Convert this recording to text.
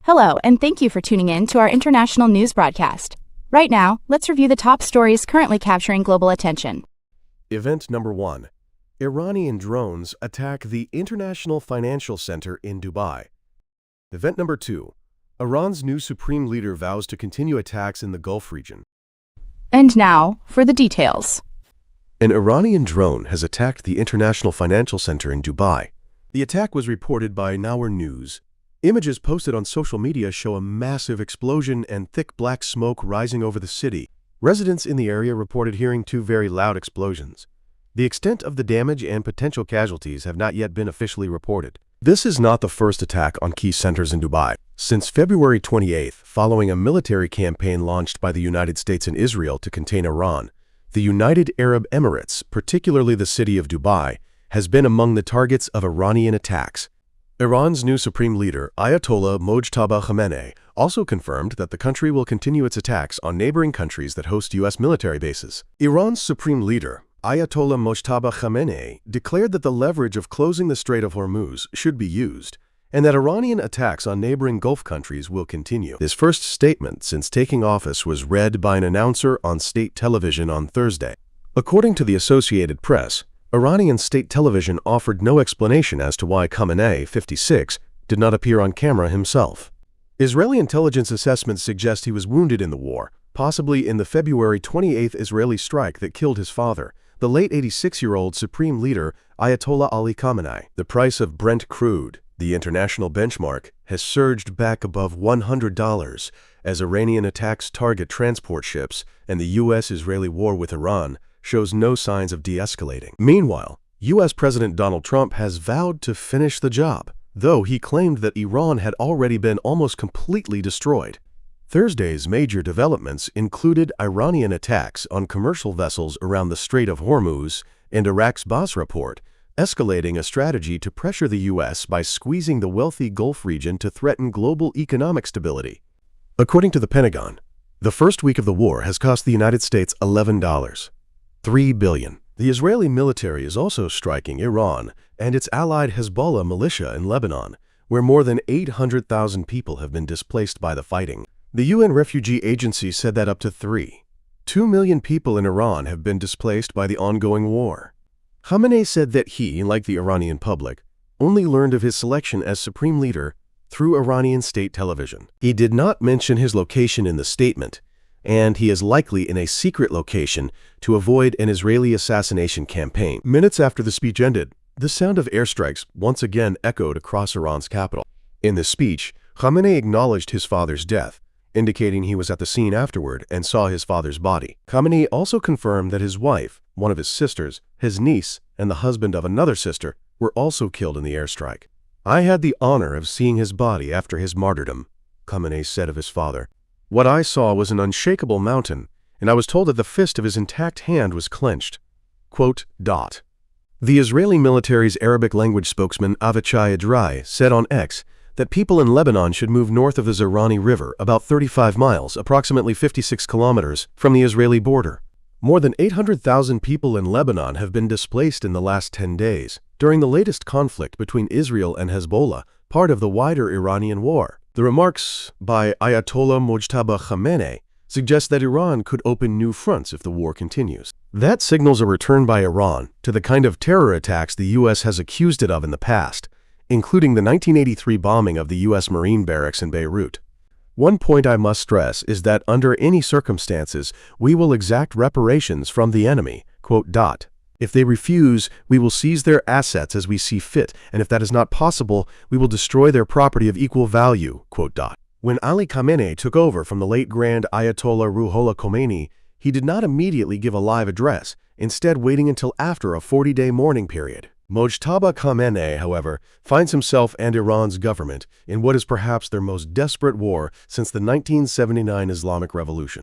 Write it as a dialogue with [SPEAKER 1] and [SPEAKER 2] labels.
[SPEAKER 1] Hello, and thank you for tuning in to our international news broadcast. Right now, let's review the top stories currently capturing global attention.
[SPEAKER 2] Event number 1. Iranian drones attack the International Financial Center in Dubai. Event number 2. Iran's new supreme leader vows to continue attacks in the Gulf region.
[SPEAKER 1] And now, for the details.
[SPEAKER 2] An Iranian drone has attacked the International Financial Center in Dubai. The attack was reported by Nour News. Images posted on social media show a massive explosion and thick black smoke rising over the city. Residents in the area reported hearing 2 very loud explosions. The extent of the damage and potential casualties have not yet been officially reported. This is not the first attack on key centers in Dubai. Since February 28th, following a military campaign launched by the United States and Israel to contain Iran, the United Arab Emirates, particularly the city of Dubai, has been among the targets of Iranian attacks. Iran's new supreme leader, Ayatollah Mojtaba Khamenei, also confirmed that the country will continue its attacks on neighboring countries that host U.S. military bases. Iran's supreme leader, Ayatollah Mojtaba Khamenei, declared that the leverage of closing the Strait of Hormuz should be used, and that Iranian attacks on neighboring Gulf countries will continue. His first statement since taking office was read by an announcer on state television on Thursday. According to the Associated Press, Iranian state television offered no explanation as to why Khamenei, 56, did not appear on camera himself. Israeli intelligence assessments suggest he was wounded in the war, possibly in the February 28th Israeli strike that killed his father, the late 86-year-old supreme leader Ayatollah Ali Khamenei. The price of Brent crude, the international benchmark, has surged back above $100 as Iranian attacks target transport ships, and the U.S.-Israeli war with Iran shows no signs of de-escalating. Meanwhile, U.S. President Donald Trump has vowed to finish the job, though he claimed that Iran had already been almost completely destroyed. Thursday's major developments included Iranian attacks on commercial vessels around the Strait of Hormuz and Iraq's Basra port, escalating a strategy to pressure the U.S. by squeezing the wealthy Gulf region to threaten global economic stability. According to the Pentagon, the first week of the war has cost the United States $3 billion. The Israeli military is also striking Iran and its allied Hezbollah militia in Lebanon, where more than 800,000 people have been displaced by the fighting. The UN Refugee Agency said that up to 2 million people in Iran have been displaced by the ongoing war. Khamenei said that he, like the Iranian public, only learned of his selection as supreme leader through Iranian state television. He did not mention his location in the statement, and he is likely in a secret location to avoid an Israeli assassination campaign. Minutes after the speech ended, the sound of airstrikes once again echoed across Iran's capital. In the speech, Khamenei acknowledged his father's death, indicating he was at the scene afterward and saw his father's body. Khamenei also confirmed that his wife, one of his sisters, his niece, and the husband of another sister were also killed in the airstrike. "I had the honor of seeing his body after his martyrdom," Khamenei said of his father. "What I saw was an unshakable mountain, and I was told that the fist of his intact hand was clenched." The Israeli military's Arabic language spokesman Avichai Adrai said on X that people in Lebanon should move north of the Zerani River about 35 miles, approximately 56 kilometers, from the Israeli border. More than 800,000 people in Lebanon have been displaced in the last 10 days, during the latest conflict between Israel and Hezbollah, part of the wider Iranian war. The remarks by Ayatollah Mojtaba Khamenei suggest that Iran could open new fronts if the war continues. That signals a return by Iran to the kind of terror attacks the U.S. has accused it of in the past, including the 1983 bombing of the U.S. Marine barracks in Beirut. One point I must stress is that under any circumstances, we will exact reparations from the enemy. If they refuse, we will seize their assets as we see fit, and if that is not possible, we will destroy their property of equal value. When Ali Khamenei took over from the late Grand Ayatollah Ruhollah Khomeini, he did not immediately give a live address, instead waiting until after a 40-day mourning period. Mojtaba Khamenei, however, finds himself and Iran's government in what is perhaps their most desperate war since the 1979 Islamic Revolution.